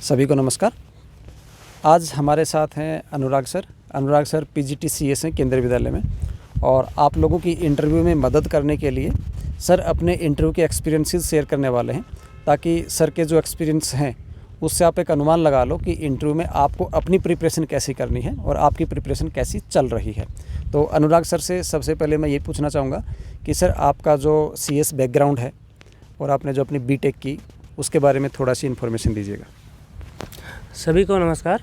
सभी को नमस्कार। आज हमारे साथ हैं अनुराग सर पीजीटी-सीएस हैं केंद्रीय विद्यालय में, और आप लोगों की इंटरव्यू में मदद करने के लिए सर अपने इंटरव्यू के एक्सपीरियंसेस शेयर करने वाले हैं, ताकि सर के जो एक्सपीरियंस हैं उससे आप एक अनुमान लगा लो कि इंटरव्यू में आपको अपनी प्रिपरेशन कैसी करनी है और आपकी प्रिपरेशन कैसी चल रही है। तो अनुराग सर से सबसे पहले मैं ये पूछना चाहूँगा कि सर आपका जो सीएस बैकग्राउंड है और आपने जो अपनी बीटेक की उसके बारे में थोड़ा सी इन्फॉर्मेशन दीजिएगा। सभी को नमस्कार।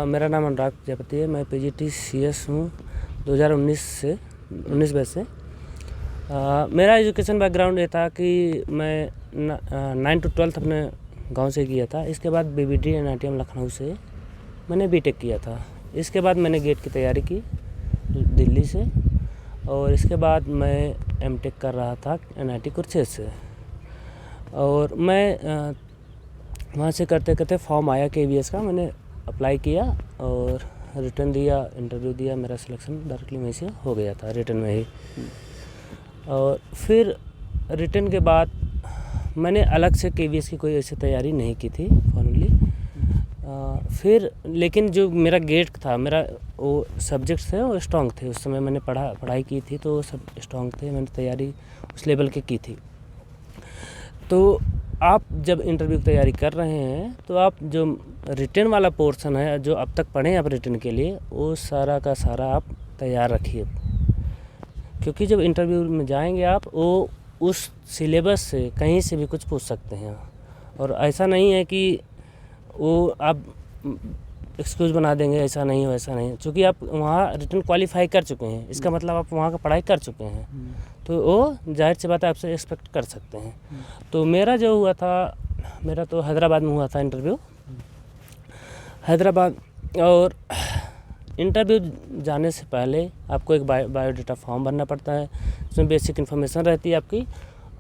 मेरा नाम अनुराग प्रजापति है। मैं पीजीटी-सीएस हूँ 2019 बैच से। मेरा एजुकेशन बैकग्राउंड ये था कि मैं 9 to 12 अपने गांव से किया था। इसके बाद बीबीडी NITM लखनऊ से मैंने बीटेक किया था। इसके बाद मैंने गेट की तैयारी की दिल्ली से, और इसके बाद मैं एमटेक कर रहा था NIT कुरुक्षेत्र से। और मैं वहाँ से करते करते फॉर्म आया KVS का, मैंने अप्लाई किया और रिटर्न दिया, इंटरव्यू दिया, मेरा सिलेक्शन डायरेक्टली वहीं से हो गया था रिटर्न में ही। और फिर रिटर्न के बाद मैंने अलग से KVS की कोई ऐसी तैयारी नहीं की थी फॉर्मली। फिर लेकिन जो मेरा गेट था, मेरा वो सब्जेक्ट्स थे वो स्ट्रॉन्ग थे। उस समय मैंने पढ़ाई की थी तो सब स्ट्रॉन्ग थे, मैंने तैयारी उस लेवल की थी। तो आप जब इंटरव्यू की तैयारी कर रहे हैं तो आप जो रिटन वाला पोर्शन है, जो अब तक पढ़े आप रिटन के लिए, वो सारा का सारा आप तैयार रखिए, क्योंकि जब इंटरव्यू में जाएंगे आप वो उस सिलेबस से कहीं से भी कुछ पूछ सकते हैं। और ऐसा नहीं है कि वो आप एक्सक्यूज़ बना देंगे, ऐसा नहीं हो वैसा नहीं, क्योंकि आप वहाँ रिटन क्वालिफाई कर चुके हैं, इसका मतलब आप वहाँ का पढ़ाई कर चुके हैं, तो वो जाहिर सी बात है आपसे एक्सपेक्ट कर सकते हैं। तो मेरा जो हुआ था, मेरा तो हैदराबाद में हुआ था इंटरव्यू, हैदराबाद। और इंटरव्यू जाने से पहले आपको एक बायोडाटा फॉर्म भरना पड़ता है, उसमें बेसिक इन्फॉर्मेशन रहती है आपकी,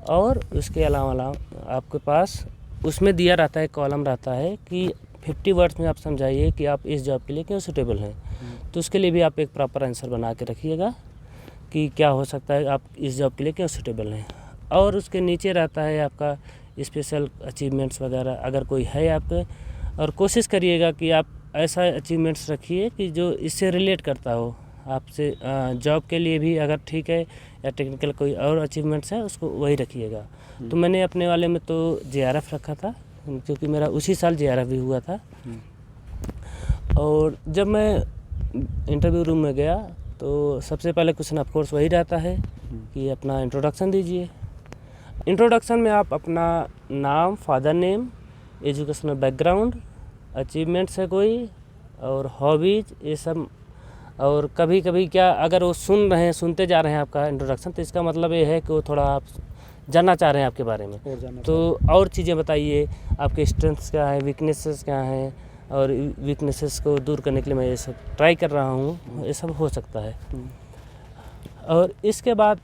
और उसके अलावा आपके पास उसमें दिया रहता है, कॉलम रहता है कि 50 वर्ड्स में आप समझाइए कि आप इस जॉब के लिए क्यों सूटेबल हैं। तो उसके लिए भी आप एक प्रॉपर आंसर बना के रखिएगा कि क्या हो सकता है आप इस जॉब के लिए क्यों सूटेबल हैं। और उसके नीचे रहता है आपका स्पेशल अचीवमेंट्स वगैरह अगर कोई है आपके, और कोशिश करिएगा कि आप ऐसा अचीवमेंट्स रखिए कि जो इससे रिलेट करता हो आपसे। जॉब के लिए भी अगर ठीक है, या टेक्निकल कोई और अचीवमेंट्स है उसको वही रखिएगा। तो मैंने अपने वाले में तो JRF रखा था, क्योंकि मेरा उसी साल JRF भी हुआ था। और जब मैं इंटरव्यू रूम में गया तो सबसे पहले क्वेश्चन ऑफ कोर्स वही रहता है कि अपना इंट्रोडक्शन दीजिए। इंट्रोडक्शन में आप अपना नाम, father name, educational background, achievements है कोई, और हॉबीज, ये सब। और कभी कभी क्या अगर वो सुनते जा रहे हैं आपका इंट्रोडक्शन, तो इसका मतलब ये है कि वो थोड़ा आप जानना चाह रहे हैं आपके बारे में, तो और चीज़ें बताइए, आपके स्ट्रेंथ्स क्या है, वीकनेसेस क्या हैं, और वीकनेसेस को दूर करने के लिए मैं ये सब ट्राई कर रहा हूँ, ये सब हो सकता है। और इसके बाद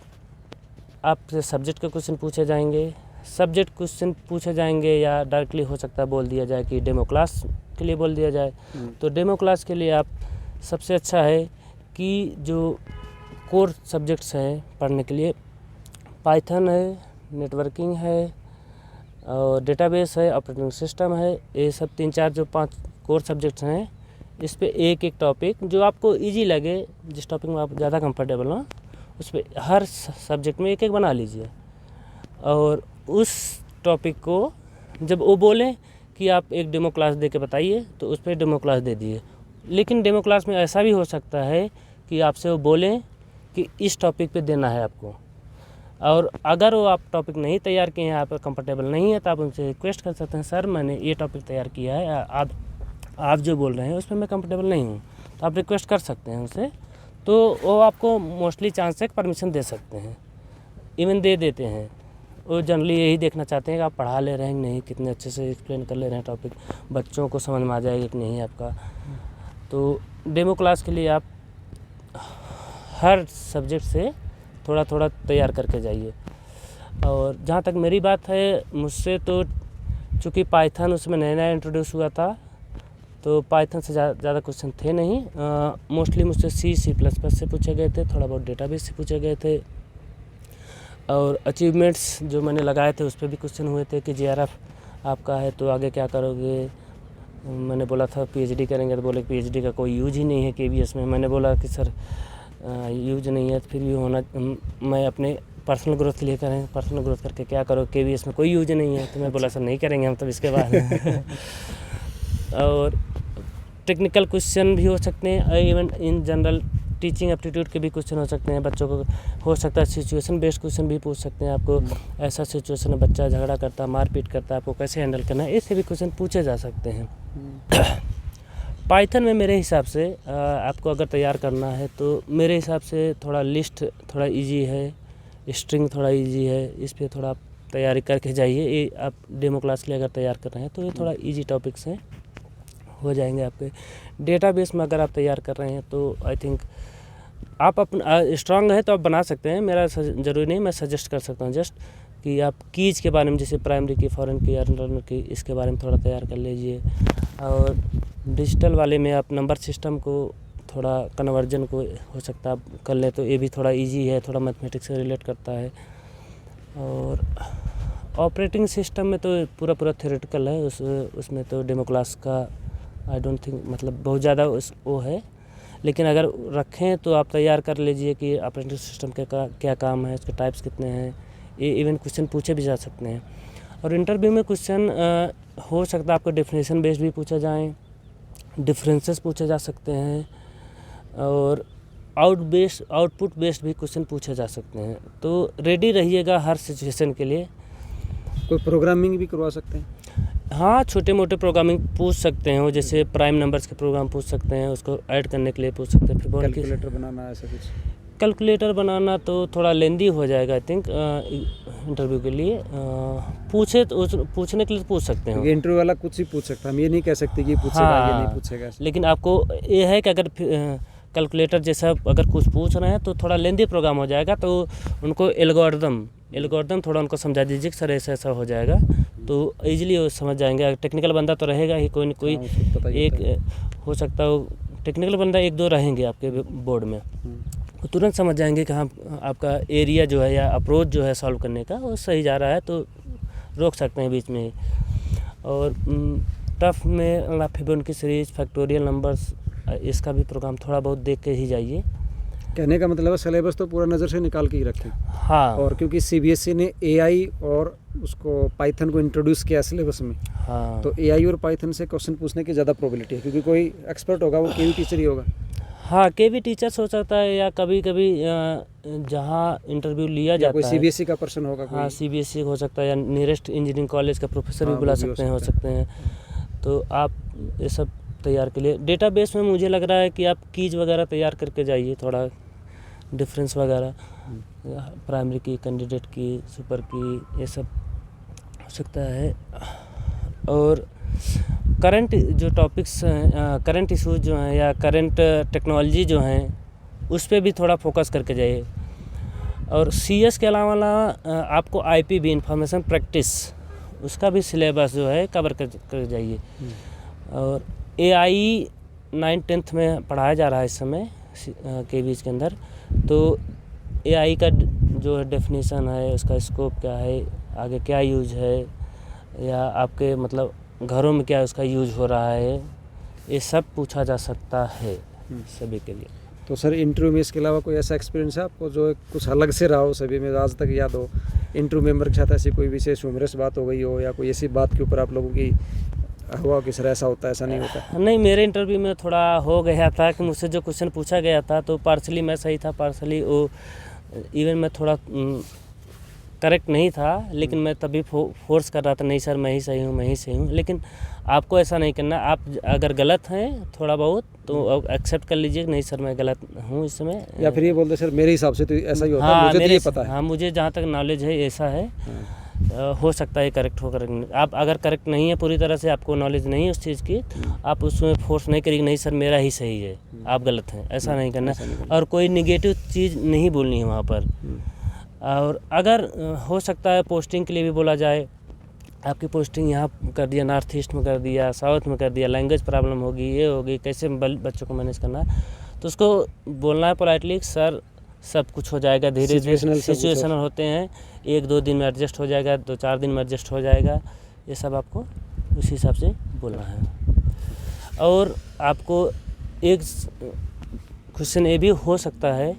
आपसे सब्जेक्ट के क्वेश्चन पूछे जाएंगे, सब्जेक्ट क्वेश्चन पूछे जाएंगे, या डायरेक्टली हो सकता है बोल दिया जाए कि डेमो क्लास के लिए बोल दिया जाए। तो डेमो क्लास के लिए आप सबसे अच्छा है कि जो कोर सब्जेक्ट्स हैं पढ़ने के लिए, पाइथन है, नेटवर्किंग है, और डेटाबेस है, ऑपरेटिंग सिस्टम है, ये सब 3-4 जो 5 कोर सब्जेक्ट्स हैं, इस पे एक एक टॉपिक जो आपको इजी लगे, जिस टॉपिक में आप ज़्यादा कंफर्टेबल हो, उस पे हर सब्जेक्ट में एक एक बना लीजिए। और उस टॉपिक को जब वो बोलें कि आप एक डेमो क्लास दे के बताइए, तो उस पर डेमो क्लास दे दिए। लेकिन डेमो क्लास में ऐसा भी हो सकता है कि आपसे वो बोलें कि इस टॉपिक पे देना है आपको, और अगर वो आप टॉपिक नहीं तैयार किए हैं, आप कंफर्टेबल नहीं है, तो आप उनसे रिक्वेस्ट कर सकते हैं, सर मैंने ये टॉपिक तैयार किया है, आप जो बोल रहे हैं उसमें मैं कंफर्टेबल नहीं हूँ, तो आप रिक्वेस्ट कर सकते हैं उनसे। तो वो आपको मोस्टली चांस से परमिशन दे सकते हैं, इवन दे देते हैं। वो जनरली यही देखना चाहते हैं कि आप पढ़ा ले रहे हैं कि नहीं, कितने अच्छे से एक्सप्लेन कर ले रहे हैं टॉपिक, बच्चों को समझ में आ जाएगा कि नहीं आपका। तो डेमो क्लास के लिए आप हर सब्जेक्ट से थोड़ा थोड़ा तैयार करके जाइए। और जहाँ तक मेरी बात है, मुझसे तो चूँकि पाइथन उसमें नया इंट्रोड्यूस हुआ था, तो पाइथन से ज़्यादा क्वेश्चन थे नहीं। मोस्टली मुझसे C++ से पूछे गए थे, थोड़ा बहुत डेटाबेस से पूछे गए थे, और अचीवमेंट्स जो मैंने लगाए थे उस पर भी क्वेश्चन हुए थे कि JRF आपका है तो आगे क्या करोगे, मैंने बोला था पीएचडी करेंगे, तो बोले पीएचडी का कोई यूज ही नहीं है केवीएस में। मैंने बोला कि सर यूज नहीं है, फिर भी होना, मैं अपने पर्सनल ग्रोथ के लिए करें, पर्सनल ग्रोथ करके क्या करो, केवीएस में कोई यूज नहीं है। तो मैं बोला सर नहीं करेंगे हम तब इसके बाद। और टेक्निकल क्वेश्चन भी हो सकते हैं, even in general teaching aptitude के भी क्वेश्चन हो सकते हैं। बच्चों को हो सकता है सिचुएशन बेस्ड क्वेश्चन भी पूछ सकते हैं आपको, ऐसा सिचुएशन में बच्चा झगड़ा करता, मारपीट करता है, आपको कैसे हैंडल करना है, इससे भी क्वेश्चन पूछे जा सकते हैं। पाइथन में मेरे हिसाब से आपको अगर तैयार करना है तो मेरे हिसाब से थोड़ा लिस्ट थोड़ा इजी है, स्ट्रिंग थोड़ा इजी है, इस पर थोड़ा आप तैयारी करके जाइए। ये आप डेमो क्लास के लिए अगर तैयार कर रहे हैं तो ये थोड़ा इजी टॉपिक्स हैं, हो जाएंगे आपके। डेटाबेस में अगर आप तैयार कर रहे हैं तो आई थिंक आप अपना स्ट्रांग है तो आप बना सकते हैं, मेरा ज़रूरी नहीं, मैं सजेस्ट कर सकता हूँ जस्ट कि आप कीज के बारे में, जैसे प्राइमरी की, फॉरेन की, अर्नर की, इसके बारे में थोड़ा तैयार कर लीजिए। और डिजिटल वाले में आप नंबर सिस्टम को थोड़ा कन्वर्जन को हो सकता है आप कर लें, तो ये भी थोड़ा इजी है, थोड़ा मैथमेटिक्स से रिलेट करता है। और ऑपरेटिंग सिस्टम में तो पूरा थ्योरेटिकल है, उसमें तो डेमो क्लास का आई डोंट थिंक मतलब बहुत ज़्यादा वो है, लेकिन अगर रखें तो आप तैयार कर लीजिए कि ऑपरेटिंग सिस्टम के क्या काम है, उसके टाइप्स कितने हैं, ये इवन क्वेश्चन पूछे भी जा सकते हैं। और इंटरव्यू में क्वेश्चन हो सकता है आपको डेफिनेशन बेस्ड भी पूछा जाए, डिफरेंसेस पूछे जा सकते हैं, और आउटपुट बेस्ड भी क्वेश्चन पूछे जा सकते हैं। तो रेडी रहिएगा हर सिचुएशन के लिए। कोई प्रोग्रामिंग भी करवा सकते हैं? हाँ, छोटे मोटे प्रोग्रामिंग पूछ सकते हैं, वो जैसे प्राइम नंबर्स के प्रोग्राम पूछ सकते हैं, उसको ऐड करने के लिए पूछ सकते हैं। फिर कैलकुलेटर बनाना, ऐसा कुछ? कैलकुलेटर बनाना तो थोड़ा लेंदी हो जाएगा आई थिंक इंटरव्यू के लिए। पूछे तो पूछने के लिए पूछ सकते हैं, इंटरव्यू वाला कुछ ही पूछ सकता है, हम ये नहीं कह सकते कि ये पूछेगा, हाँ, ये नहीं पूछेगा। लेकिन आपको ये है कि अगर कैलकुलेटर जैसा अगर कुछ पूछ रहे हैं तो थोड़ा लेंदी प्रोग्राम हो जाएगा, तो उनको एल्गोरिदम थोड़ा उनको समझा दीजिए कि सर ऐसा हो जाएगा, तो ईजिली वो समझ जाएंगे। टेक्निकल बंदा तो रहेगा ही, कोई न कोई एक हो सकता है, टेक्निकल बंदा 1-2 रहेंगे आपके बोर्ड में, वो तुरंत समझ जाएंगे कि हाँ आपका एरिया जो है या अप्रोच जो है सॉल्व करने का वो सही जा रहा है, तो रोक सकते हैं बीच में ही। और टफ में फिबोनाची सीरीज, फैक्टोरियल नंबर्स, इसका भी प्रोग्राम थोड़ा बहुत देख के ही जाइए। कहने का मतलब है सिलेबस तो पूरा नज़र से निकाल के ही रखें। हाँ, और क्योंकि सीबीएसई ने एआई और उसको पाइथन को इंट्रोड्यूस किया सिलेबस में, हाँ, तो एआई और पाइथन से क्वेश्चन पूछने की ज़्यादा प्रोबेबिलिटी है, क्योंकि कोई एक्सपर्ट होगा वो केवी टीचर ही होगा। हाँ, केवी टीचर्स हो सकता है, या कभी कभी जहाँ इंटरव्यू लिया जाता कोई है सीबीएसई का पर्सन होगा, हाँ सीबीएसई हो सकता है, या नियरेस्ट इंजीनियरिंग कॉलेज का प्रोफेसर भी बुला सकते हैं, हो सकते हैं। तो आप ये सब तैयार के लिए डेटाबेस में मुझे लग रहा है कि आप कीज वगैरह तैयार करके जाइए, थोड़ा डिफरेंस वगैरह, प्राइमरी की, कैंडिडेट की, सुपर की, ये सब हो सकता है। और करंट जो टॉपिक्स हैं, करंट इशूज़ जो हैं या करंट टेक्नोलॉजी जो हैं, उस पर भी थोड़ा फोकस करके जाइए। और सीएस के अलावा आपको आईपीवी, इंफॉर्मेशन प्रैक्टिस, उसका भी सिलेबस जो है कवर कर जाइए। और एआई 9th-10th में पढ़ाया जा रहा है इस समय केवीज के अंदर, तो एआई का जो डेफिनेशन है, उसका स्कोप क्या है, आगे क्या यूज है, या आपके मतलब घरों में क्या उसका यूज हो रहा है, ये सब पूछा जा सकता है सभी के लिए। तो सर इंटरव्यू में इसके अलावा कोई ऐसा एक्सपीरियंस है आपको जो कुछ अलग से रहा हो, सभी में आज तक याद हो, इंटरव्यू मेंबर के साथ ऐसी कोई विशेष ह्यूमरस बात हो गई हो, या कोई ऐसी बात के ऊपर आप लोगों की हुआ कि सर ऐसा होता है, ऐसा नहीं होता? नहीं, मेरे इंटरव्यू में थोड़ा हो गया था कि मुझसे जो क्वेश्चन पूछा गया था तो पार्सली मैं सही था, पार्सली वो इवन मैं थोड़ा करेक्ट नहीं था, लेकिन मैं तभी फोर्स कर रहा था, नहीं सर मैं ही सही हूँ। लेकिन आपको ऐसा नहीं करना, आप अगर गलत हैं थोड़ा बहुत तो एक्सेप्ट कर लीजिए, नहीं सर मैं गलत हूँ इस समय, या फिर ये बोलते सर मेरे हिसाब से तो ऐसा ही होता है, मुझे तो ये पता है। हाँ, मुझे जहाँ तक नॉलेज है ऐसा है, हो सकता है करेक्ट हो, करेक्ट नहीं। आप अगर करेक्ट नहीं है पूरी तरह से, आपको नॉलेज नहीं है उस चीज़ की, आप उसमें फोर्स नहीं करिए नहीं सर मेरा ही सही है, आप गलत हैं, ऐसा नहीं करना। और कोई निगेटिव चीज़ नहीं बोलनी है वहाँ पर। और अगर हो सकता है पोस्टिंग के लिए भी बोला जाए, आपकी पोस्टिंग यहाँ कर दिया, नॉर्थ ईस्ट में कर दिया, साउथ में कर दिया, लैंग्वेज प्रॉब्लम होगी, ये होगी, कैसे बच्चों को मैनेज करना है, तो उसको बोलना है पोलाइटली, सर सब कुछ हो जाएगा, धीरे धीरे सिचुएशनल होते हैं, 1-2 दिन में एडजस्ट हो जाएगा, 2-4 दिन में एडजस्ट हो जाएगा, ये सब आपको उसी हिसाब से बोलना है। और आपको एक क्वेश्चन ये भी हो सकता है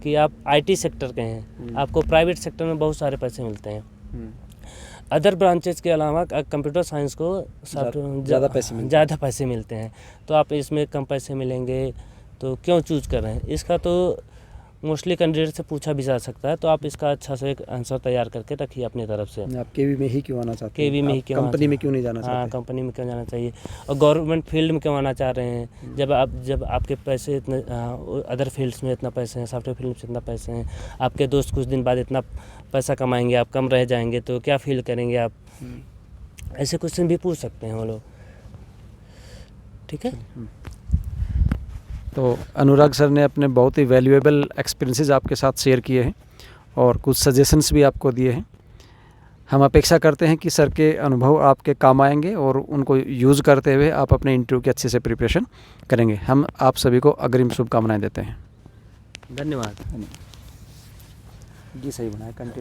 कि आप आईटी सेक्टर के हैं, आपको प्राइवेट सेक्टर में बहुत सारे पैसे मिलते हैं। अदर ब्रांचेस के अलावा कंप्यूटर साइंस को ज़्यादा पैसे मिलते हैं। ज़्यादा पैसे मिलते हैं, तो आप इसमें कम पैसे मिलेंगे तो क्यों चूज़ कर रहे हैं? इसका तो मोस्टली कैंडिडेट से पूछा भी जा सकता है, तो आप इसका अच्छा से एक आंसर तैयार करके रखिए अपनी तरफ से। आप केवी में ही क्यों आना चाहते हैं? केवी में ही क्यों कंपनी में क्यों नहीं जाना हाँ, चाहते? कंपनी में क्यों जाना चाहिए और गवर्नमेंट फील्ड में क्यों आना चाह रहे हैं? जब आपके पैसे इतने अदर फील्ड्स में इतना पैसे हैं, सॉफ्टवेयर फील्ड में इतना पैसे हैं, आपके दोस्त कुछ दिन बाद इतना पैसा कमाएंगे, आप कम रह जाएंगे तो क्या फील करेंगे आप? ऐसे क्वेश्चन भी पूछ सकते हैं वो लोग। ठीक है। तो अनुराग सर ने अपने बहुत ही वैल्यूएबल एक्सपीरियंसेस आपके साथ शेयर किए हैं और कुछ सजेशंस भी आपको दिए हैं। हम अपेक्षा करते हैं कि सर के अनुभव आपके काम आएंगे और उनको यूज़ करते हुए आप अपने इंटरव्यू की अच्छे से प्रिपरेशन करेंगे। हम आप सभी को अग्रिम शुभकामनाएं देते हैं। धन्यवाद। जी सही बनाया, कंटिन्यू।